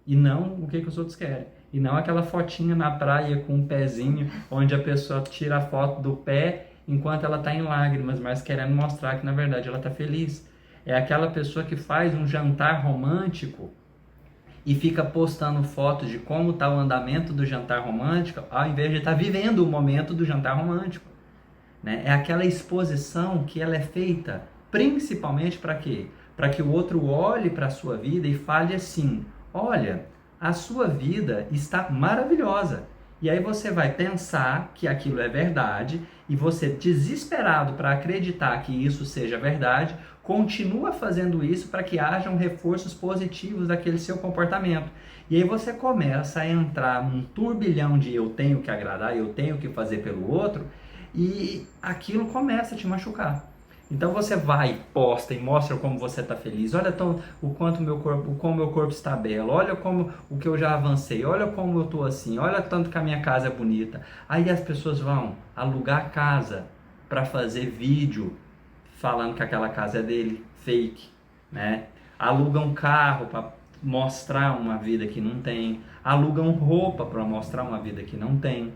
e não o que os outros querem. E não aquela fotinha na praia com um pezinho, onde a pessoa tira a foto do pé enquanto ela está em lágrimas, mas querendo mostrar que na verdade ela está feliz. É aquela pessoa que faz um jantar romântico e fica postando fotos de como está o andamento do jantar romântico, ao invés de estar vivendo o momento do jantar romântico. Né? É aquela exposição que ela é feita principalmente para quê? Para que o outro olhe para a sua vida e fale assim, olha, a sua vida está maravilhosa. E aí você vai pensar que aquilo é verdade e você, desesperado para acreditar que isso seja verdade, continua fazendo isso para que hajam reforços positivos daquele seu comportamento. E aí você começa a entrar num turbilhão de eu tenho que agradar, eu tenho que fazer pelo outro, e aquilo começa a te machucar. Então você vai, posta e mostra como você está feliz. Olha o quanto como meu corpo está belo. Olha como o que eu já avancei. Olha como eu estou assim. Olha tanto que a minha casa é bonita. Aí as pessoas vão alugar casa para fazer vídeo falando que aquela casa é dele, fake, né? Alugam carro para mostrar uma vida que não tem. Alugam roupa para mostrar uma vida que não tem.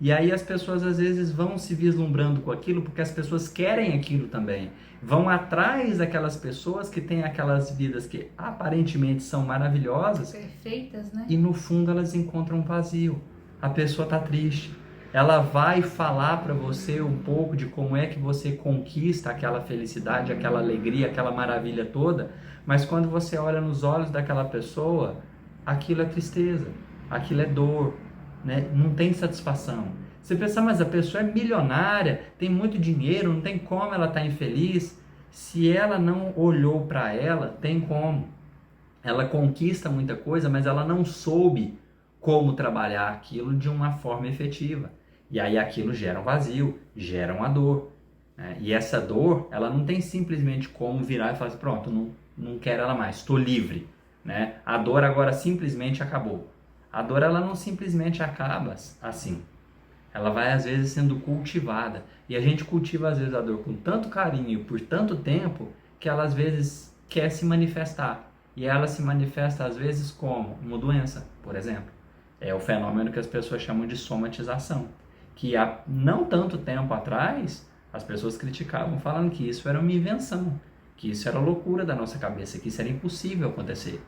E aí as pessoas às vezes vão se vislumbrando com aquilo porque as pessoas querem aquilo também. Vão atrás daquelas pessoas que têm aquelas vidas que aparentemente são maravilhosas. Perfeitas, né? E no fundo elas encontram um vazio. A pessoa está triste. Ela vai falar para você um pouco de como é que você conquista aquela felicidade, aquela alegria, aquela maravilha toda. Mas quando você olha nos olhos daquela pessoa, aquilo é tristeza, aquilo é dor. Né? Não tem satisfação. Você pensa, mas a pessoa é milionária, tem muito dinheiro, não tem como ela estar infeliz. Se ela não olhou para ela, tem como. Ela conquista muita coisa, mas ela não soube como trabalhar aquilo de uma forma efetiva. E aí aquilo gera um vazio, gera uma dor. Né? E essa dor, ela não tem simplesmente como virar e falar assim, pronto, não quero ela mais, estou livre. Né? A dor agora simplesmente acabou. A dor ela não simplesmente acaba assim. Ela vai às vezes sendo cultivada. E a gente cultiva às vezes a dor com tanto carinho por tanto tempo que ela às vezes quer se manifestar. E ela se manifesta às vezes como uma doença, por exemplo. É o fenômeno que as pessoas chamam de somatização. Que há não tanto tempo atrás As pessoas criticavam falando que isso era uma invenção, que isso era loucura da nossa cabeça, que isso era impossível acontecer.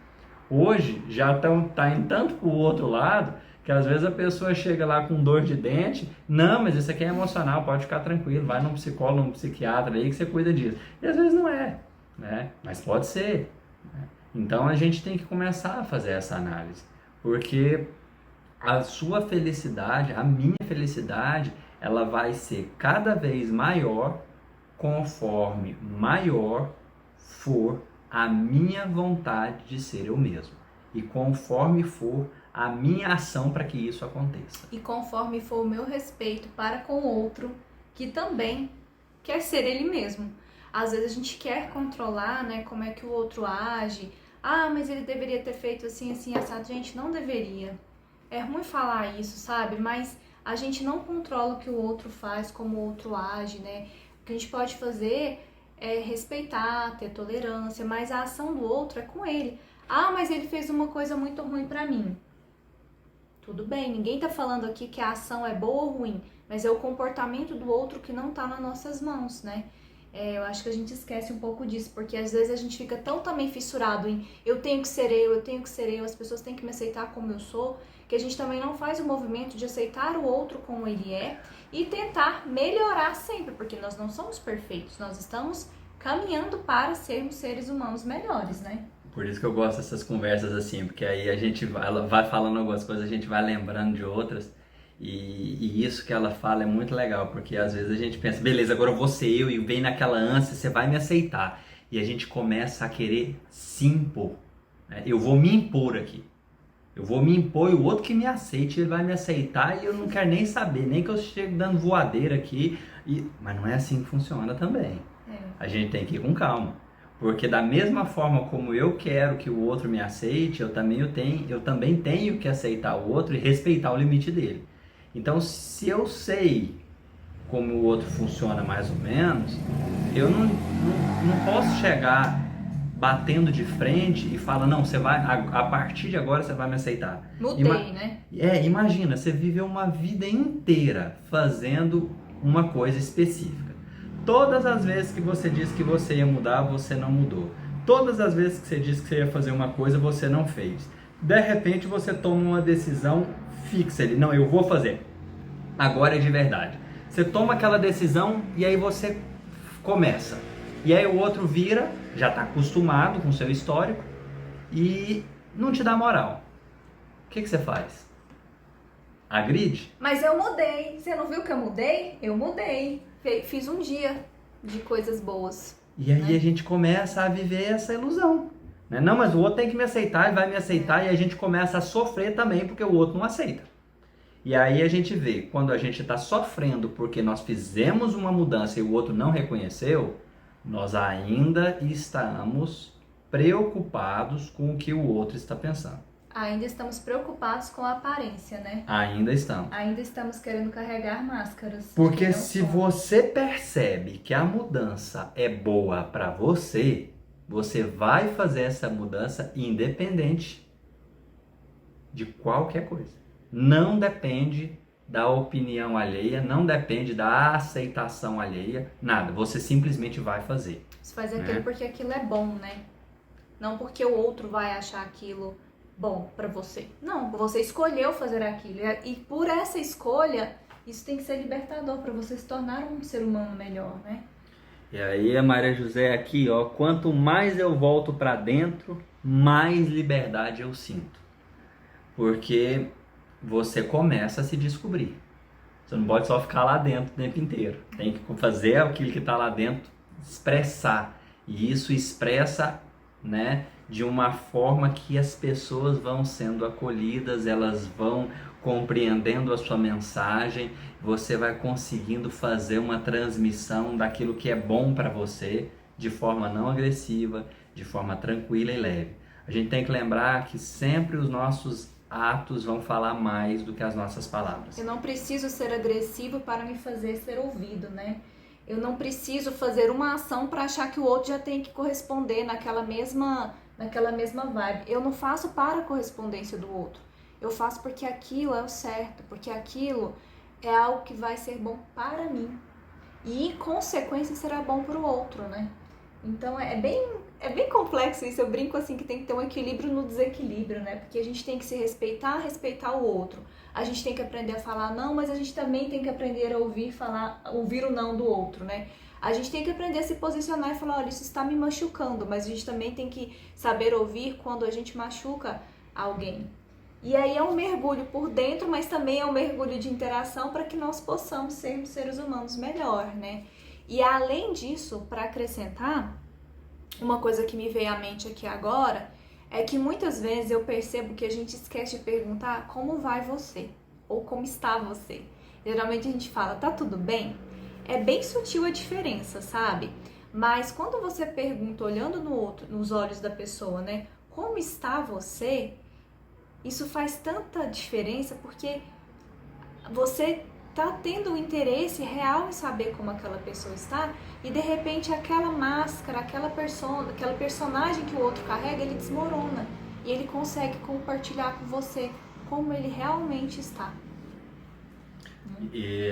Hoje já tá indo tanto pro outro lado que às vezes a pessoa chega lá com dor de dente, não, mas isso aqui é emocional, pode ficar tranquilo, vai num psicólogo, num psiquiatra aí que você cuida disso. E às vezes não é, né? Mas pode ser, né? Então a gente tem que começar a fazer essa análise, porque a sua felicidade, a minha felicidade, ela vai ser cada vez maior conforme maior for a minha vontade de ser eu mesmo e conforme for a minha ação para que isso aconteça. E conforme for o meu respeito para com o outro, que também quer ser ele mesmo. Às vezes a gente quer controlar, né, como é que o outro age. Ah, mas ele deveria ter feito assim, assim, assado. Gente, não deveria. É ruim falar isso, sabe? Mas a gente não controla o que o outro faz, como o outro age, né? O que a gente pode fazer é respeitar, ter tolerância, mas a ação do outro é com ele. Ah, mas ele fez uma coisa muito ruim pra mim. Tudo bem, ninguém tá falando aqui que a ação é boa ou ruim, mas é o comportamento do outro que não tá nas nossas mãos, né? Eu acho que a gente esquece um pouco disso, porque às vezes a gente fica tão também fissurado em eu tenho que ser eu tenho que ser eu, as pessoas têm que me aceitar como eu sou, que a gente também não faz o movimento de aceitar o outro como ele é e tentar melhorar sempre, porque nós não somos perfeitos, nós estamos caminhando para sermos seres humanos melhores, né? Por isso que eu gosto dessas conversas assim, porque aí a gente ela vai falando algumas coisas, a gente vai lembrando de outras. E isso que ela fala é muito legal, porque às vezes a gente pensa, beleza, agora eu vou ser eu, e vem naquela ânsia, você vai me aceitar. E a gente começa a querer se impor, né? Eu vou me impor aqui. Eu vou me impor e o outro que me aceite, ele vai me aceitar e eu não quero nem saber, nem que eu chegue dando voadeira aqui. Mas não é assim que funciona também. A gente tem que ir com calma. Porque da mesma forma como eu quero que o outro me aceite, eu também tenho que aceitar o outro e respeitar o limite dele. Então, se eu sei como o outro funciona mais ou menos, eu não posso chegar batendo de frente e falar, não, você vai, a partir de agora você vai me aceitar. Mudei, né? Imagina, você viveu uma vida inteira fazendo uma coisa específica. Todas as vezes que você disse que você ia mudar, você não mudou. Todas as vezes que você disse que você ia fazer uma coisa, você não fez. De repente você toma uma decisão fixa ali, não, eu vou fazer. Agora é de verdade. Você toma aquela decisão e aí você começa. E aí o outro vira, já está acostumado com o seu histórico e não te dá moral. O que você faz? Agride? Mas eu mudei. Você não viu que eu mudei? Eu mudei. Fiz um dia de coisas boas. E aí a gente começa a viver essa ilusão. Né? Não, mas o outro tem que me aceitar, ele vai me aceitar, e a gente começa a sofrer também porque o outro não aceita. E aí a gente vê, quando a gente está sofrendo porque nós fizemos uma mudança e o outro não reconheceu, nós ainda estamos preocupados com o que o outro está pensando. Ainda estamos preocupados com a aparência, né? Ainda estamos. Ainda estamos querendo carregar máscaras. Porque se você percebe que a mudança é boa para você, você vai fazer essa mudança independente de qualquer coisa. Não depende da opinião alheia, não depende da aceitação alheia, nada. Você simplesmente vai fazer. Você faz aquilo porque aquilo é bom, né? Não porque o outro vai achar aquilo bom pra você. Não, você escolheu fazer aquilo. E por essa escolha, isso tem que ser libertador pra você se tornar um ser humano melhor, né? E aí a Maria José aqui, ó, quanto mais eu volto pra dentro, mais liberdade eu sinto. Porque você começa a se descobrir. Você não pode só ficar lá dentro o tempo inteiro. Tem que fazer aquilo que está lá dentro, expressar. E isso expressa, né, de uma forma que as pessoas vão sendo acolhidas, elas vão compreendendo a sua mensagem, você vai conseguindo fazer uma transmissão daquilo que é bom para você, de forma não agressiva, de forma tranquila e leve. A gente tem que lembrar que sempre os nossos atos vão falar mais do que as nossas palavras. Eu não preciso ser agressivo para me fazer ser ouvido, né? Eu não preciso fazer uma ação para achar que o outro já tem que corresponder naquela mesma vibe. Eu não faço para a correspondência do outro. Eu faço porque aquilo é o certo, porque aquilo é algo que vai ser bom para mim. e, em consequência, será bom para o outro, né? Então, é bem complexo isso. Eu brinco assim que tem que ter um equilíbrio no desequilíbrio, né? Porque a gente tem que se respeitar, respeitar o outro. A gente tem que aprender a falar não, mas a gente também tem que aprender a ouvir o não do outro, né? A gente tem que aprender a se posicionar e falar, olha, isso está me machucando, mas a gente também tem que saber ouvir quando a gente machuca alguém. E aí é um mergulho por dentro, mas também é um mergulho de interação para que nós possamos ser seres humanos melhor, né? E além disso, para acrescentar, uma coisa que me veio à mente aqui agora é que muitas vezes eu percebo que a gente esquece de perguntar como vai você ou como está você. Geralmente a gente fala, tá tudo bem? É bem sutil a diferença, sabe? Mas quando você pergunta olhando nos olhos da pessoa, né, como está você? Isso faz tanta diferença porque você tá tendo um interesse real em saber como aquela pessoa está e de repente aquela máscara, aquela personagem que o outro carrega, ele desmorona e ele consegue compartilhar com você como ele realmente está. E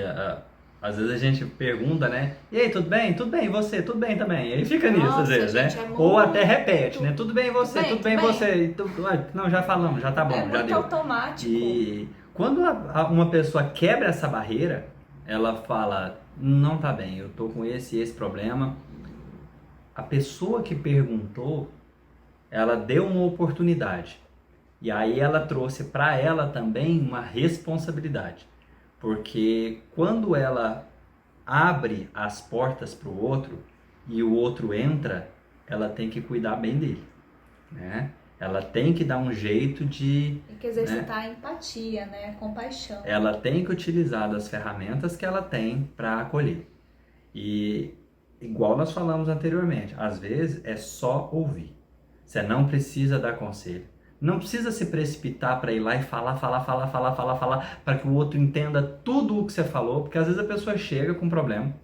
às vezes a gente pergunta, né? E aí, tudo bem? Tudo bem, e você? Tudo bem também. E aí fica nisso, às vezes, gente, né? é Ou até repete, né? Tudo bem, e você? Tudo bem, tudo bem. você? Não, já falamos, já tá bom, já muito deu. automático. E quando uma pessoa quebra essa barreira, ela fala, não tá bem, eu tô com esse e esse problema. A pessoa que perguntou, ela deu uma oportunidade. E aí ela trouxe para ela também uma responsabilidade. Porque quando ela abre as portas para o outro e o outro entra, ela tem que cuidar bem dele, né? Ela tem que dar um jeito de... Tem que exercitar a empatia, né? A compaixão. Ela tem que utilizar das ferramentas que ela tem para acolher. E igual nós falamos anteriormente, às vezes é só ouvir. Você não precisa dar conselho. Não precisa se precipitar para ir lá e falar, para que o outro entenda tudo o que você falou, porque às vezes a pessoa chega com um problema,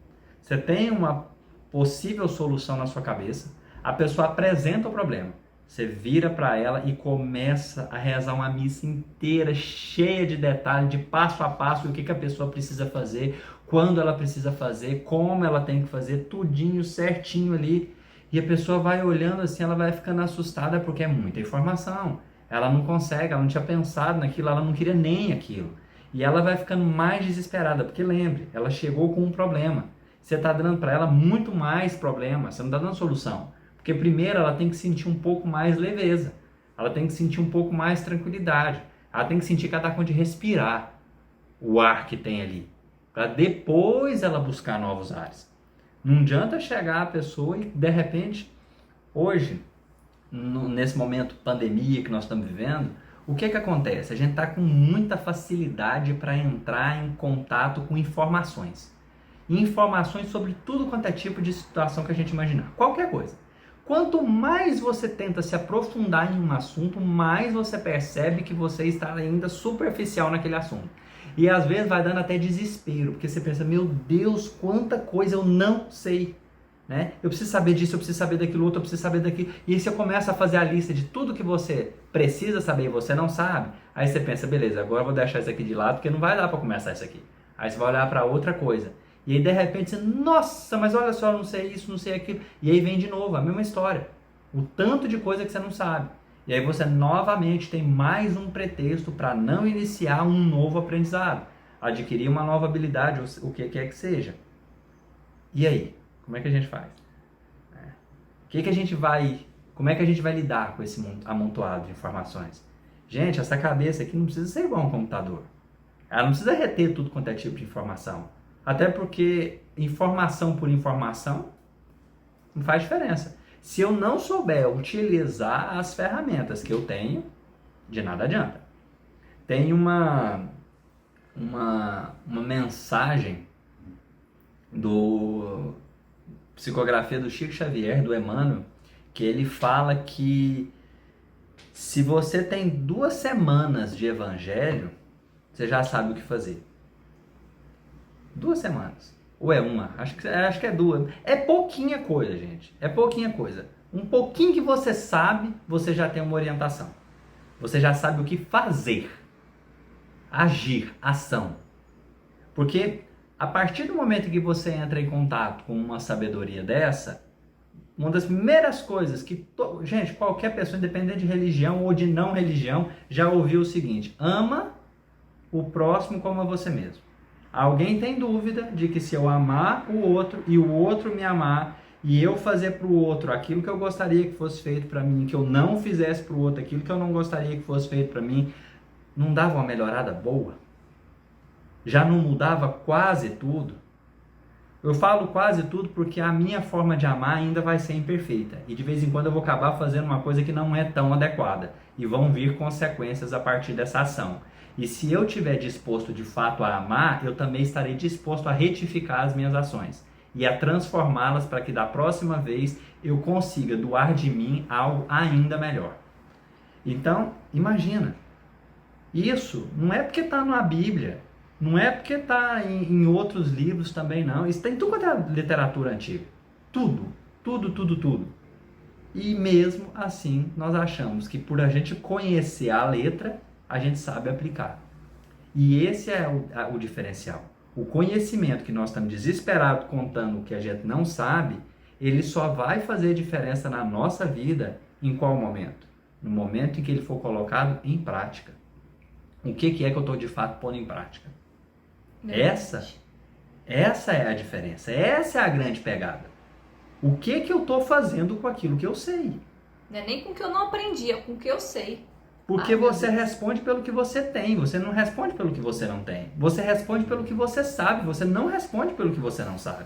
você tem uma possível solução na sua cabeça, a pessoa apresenta o problema, você vira para ela e começa a rezar uma missa inteira, cheia de detalhes, de passo a passo, o que a pessoa precisa fazer, quando ela precisa fazer, como ela tem que fazer, tudinho certinho ali. E a pessoa vai olhando assim, ela vai ficando assustada porque é muita informação. Ela não consegue, ela não tinha pensado naquilo, ela não queria nem aquilo. E ela vai ficando mais desesperada, porque lembre, ela chegou com um problema. Você está dando para ela muito mais problema, você não está dando solução. Porque primeiro ela tem que sentir um pouco mais leveza, ela tem que sentir um pouco mais tranquilidade, ela tem que sentir que ela está com de respirar o ar que tem ali, para depois ela buscar novos ares. Não adianta chegar a pessoa e de repente, hoje, nesse momento pandemia que nós estamos vivendo, o que acontece? A gente está com muita facilidade para entrar em contato com informações. Informações sobre tudo quanto é tipo de situação que a gente imaginar. Qualquer coisa. Quanto mais você tenta se aprofundar em um assunto, mais você percebe que você está ainda superficial naquele assunto. E às vezes vai dando até desespero, porque você pensa, meu Deus, quanta coisa eu não sei. Né? Eu preciso saber disso, eu preciso saber daquilo outro, eu preciso saber daquilo. E aí você começa a fazer a lista de tudo que você precisa saber e você não sabe. Aí você pensa, beleza, agora eu vou deixar isso aqui de lado, porque não vai dar para começar isso aqui. Aí você vai olhar para outra coisa. E aí de repente você, nossa, mas olha só, eu não sei isso, não sei aquilo. E aí vem de novo a mesma história. O tanto de coisa que você não sabe. E aí você novamente tem mais um pretexto para não iniciar um novo aprendizado. Adquirir uma nova habilidade, o que quer que seja. E aí? Como é que a gente faz? Como é que a gente vai lidar com esse amontoado de informações? Gente, essa cabeça aqui não precisa ser igual a um computador. Ela não precisa reter tudo quanto é tipo de informação. Até porque informação por informação não faz diferença. Se eu não souber utilizar as ferramentas que eu tenho, de nada adianta. Tem uma mensagem do Psicografia do Chico Xavier, do Emmanuel, que ele fala que se você tem 2 semanas de evangelho, você já sabe o que fazer. 2 semanas. Ou é uma? Acho que é 2. É pouquinha coisa, gente. É pouquinha coisa. Um pouquinho que você sabe, você já tem uma orientação. Você já sabe o que fazer. Agir, ação. Porque A partir do momento em que você entra em contato com uma sabedoria dessa, uma das primeiras coisas que, gente, qualquer pessoa, independente de religião ou de não religião, já ouviu o seguinte: ama o próximo como a você mesmo. Alguém tem dúvida de que se eu amar o outro e o outro me amar e eu fazer para o outro aquilo que eu gostaria que fosse feito para mim, que eu não fizesse para o outro aquilo que eu não gostaria que fosse feito para mim, não dava uma melhorada boa? Já não mudava quase tudo? Eu falo quase tudo porque a minha forma de amar ainda vai ser imperfeita. E de vez em quando eu vou acabar fazendo uma coisa que não é tão adequada. E vão vir consequências a partir dessa ação. E se eu estiver disposto de fato a amar, eu também estarei disposto a retificar as minhas ações. E a transformá-las para que da próxima vez eu consiga doar de mim algo ainda melhor. Então, imagina. Isso não é porque está na Bíblia. Não é porque está em outros livros também, não. Isso tem tudo quanto é literatura antiga. Tudo. E mesmo assim, nós achamos que por a gente conhecer a letra, a gente sabe aplicar. E esse é o diferencial. O conhecimento que nós estamos desesperados contando o que a gente não sabe, ele só vai fazer diferença na nossa vida em qual momento? No momento em que ele for colocado em prática. O que é que eu estou de fato pondo em prática? Essa é a diferença. Essa é a grande pegada. O que eu estou fazendo com aquilo que eu sei? Não é nem com o que eu não aprendi, é com o que eu sei. Porque você responde pelo que você tem, você não responde pelo que você não tem. Você responde pelo que você sabe, você não responde pelo que você não sabe.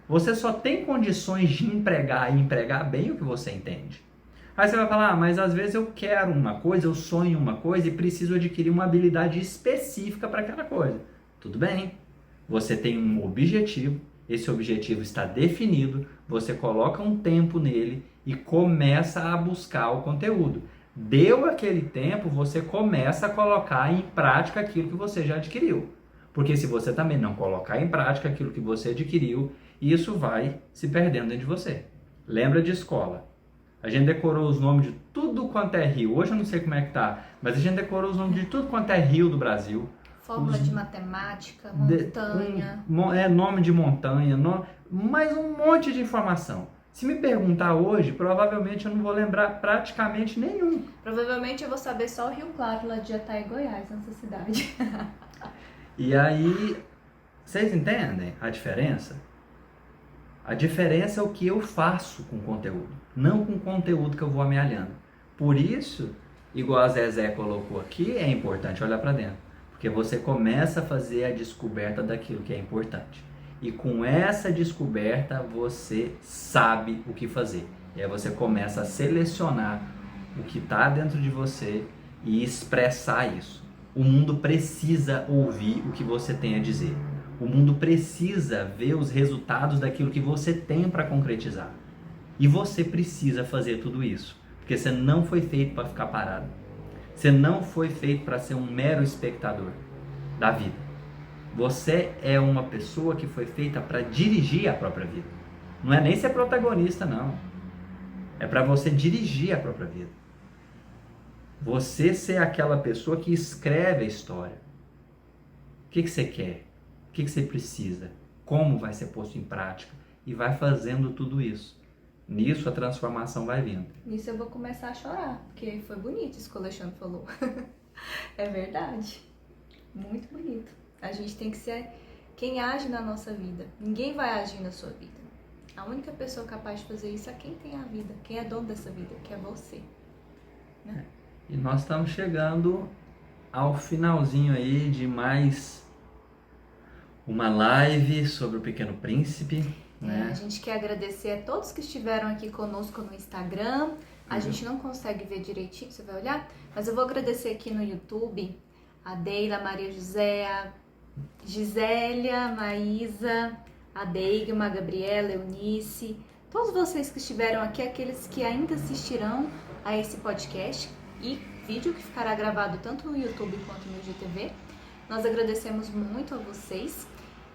Você só tem condições de empregar e empregar bem o que você entende. Aí você vai falar, mas às vezes eu quero uma coisa, eu sonho uma coisa e preciso adquirir uma habilidade específica para aquela coisa. Tudo bem, você tem um objetivo, esse objetivo está definido, você coloca um tempo nele e começa a buscar o conteúdo. Deu aquele tempo, você começa a colocar em prática aquilo que você já adquiriu. Porque se você também não colocar em prática aquilo que você adquiriu, isso vai se perdendo dentro de você. Lembra de escola? A gente decorou os nomes de tudo quanto é rio. Hoje eu não sei como é que tá, mas a gente decorou os nomes de tudo quanto é rio do Brasil. Fórmula de matemática, montanha. Nome de montanha, mais um monte de informação. Se me perguntar hoje, provavelmente eu não vou lembrar praticamente nenhum. Provavelmente eu vou saber só o Rio Claro, lá de Jataí, Goiás, nessa cidade. E aí, vocês entendem a diferença? A diferença é o que eu faço com o conteúdo, não com o conteúdo que eu vou amealhando. Por isso, igual a Zezé colocou aqui, é importante olhar para dentro. Porque você começa a fazer a descoberta daquilo que é importante. E com essa descoberta, você sabe o que fazer. E aí você começa a selecionar o que está dentro de você e expressar isso. O mundo precisa ouvir o que você tem a dizer. O mundo precisa ver os resultados daquilo que você tem para concretizar. E você precisa fazer tudo isso. Porque você não foi feito para ficar parado. Você não foi feito para ser um mero espectador da vida. Você é uma pessoa que foi feita para dirigir a própria vida. Não é nem ser protagonista, não. É para você dirigir a própria vida. Você ser aquela pessoa que escreve a história. O que você quer? O que você precisa? Como vai ser posto em prática? E vai fazendo tudo isso. Nisso a transformação vai vindo. Nisso eu vou começar a chorar, porque foi bonito isso que o Alexandre falou. É verdade. Muito bonito. A gente tem que ser quem age na nossa vida. Ninguém vai agir na sua vida. A única pessoa capaz de fazer isso é quem tem a vida, quem é dono dessa vida, que é você. Né? E nós estamos chegando ao finalzinho aí de mais uma live sobre o Pequeno Príncipe. Né? A gente quer agradecer a todos que estiveram aqui conosco no Instagram. A gente não consegue ver direitinho, você vai olhar? Mas eu vou agradecer aqui no YouTube a Deila, Maria José, a Gisélia, Maísa, a Deigma, a Gabriela, Eunice, todos vocês que estiveram aqui, aqueles que ainda assistirão a esse podcast e vídeo que ficará gravado tanto no YouTube quanto no IGTV. Nós agradecemos muito a vocês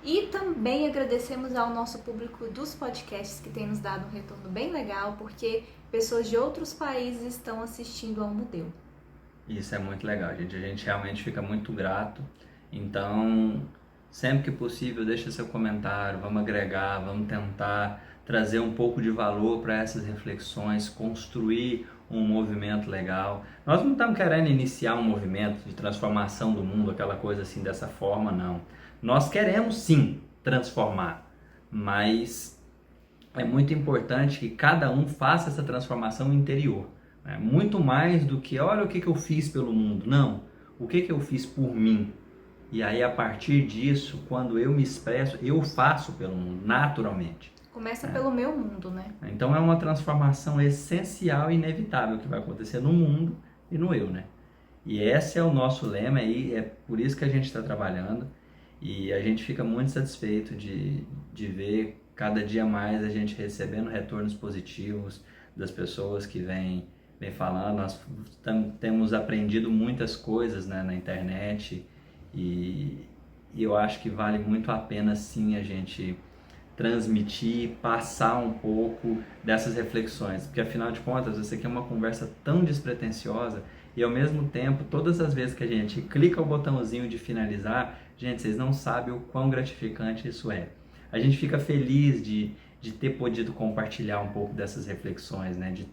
e também agradecemos ao nosso público dos podcasts que tem nos dado um retorno bem legal, porque pessoas de outros países estão assistindo ao Mudeu. Isso é muito legal, gente. A gente realmente fica muito grato. Então, Sempre que possível, deixa seu comentário, vamos agregar, vamos tentar trazer um pouco de valor para essas reflexões, construir um movimento legal. Nós não estamos querendo iniciar um movimento de transformação do mundo, aquela coisa assim dessa forma, não. Nós queremos sim transformar, mas é muito importante que cada um faça essa transformação interior. Né? Muito mais do que, olha o que eu fiz pelo mundo. Não, o que eu fiz por mim. E aí, a partir disso, quando eu me expresso, eu faço pelo mundo, naturalmente. Começa pelo meu mundo, né? Então, é uma transformação essencial e inevitável que vai acontecer no mundo e no eu, né? E esse é o nosso lema aí, é por isso que a gente está trabalhando. E a gente fica muito satisfeito de ver cada dia mais a gente recebendo retornos positivos das pessoas que vêm falando. Nós temos aprendido muitas coisas, né, na internet. E eu acho que vale muito a pena sim a gente transmitir, passar um pouco dessas reflexões, porque afinal de contas você quer uma conversa tão despretensiosa e ao mesmo tempo, todas as vezes que a gente clica o botãozinho de finalizar, gente, vocês não sabem o quão gratificante isso é. A gente fica feliz de ter podido compartilhar um pouco dessas reflexões, né? De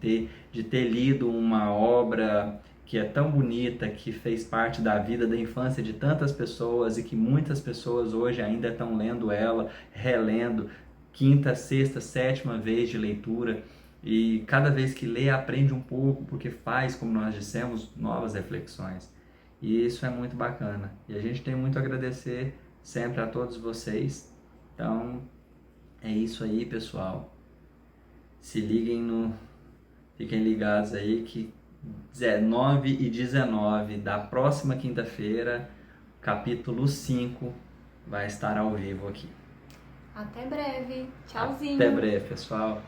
ter lido uma obra que é tão bonita, que fez parte da vida, da infância de tantas pessoas e que muitas pessoas hoje ainda estão lendo ela, relendo, quinta, sexta, sétima vez de leitura. E cada vez que lê, aprende um pouco, porque faz, como nós dissemos, novas reflexões. E isso é muito bacana. E a gente tem muito a agradecer sempre a todos vocês. Então, é isso aí, pessoal. Se liguem no... Fiquem ligados aí que 19 e 19 da próxima quinta-feira, capítulo 5, vai estar ao vivo aqui. Até breve. Tchauzinho. Até breve, pessoal.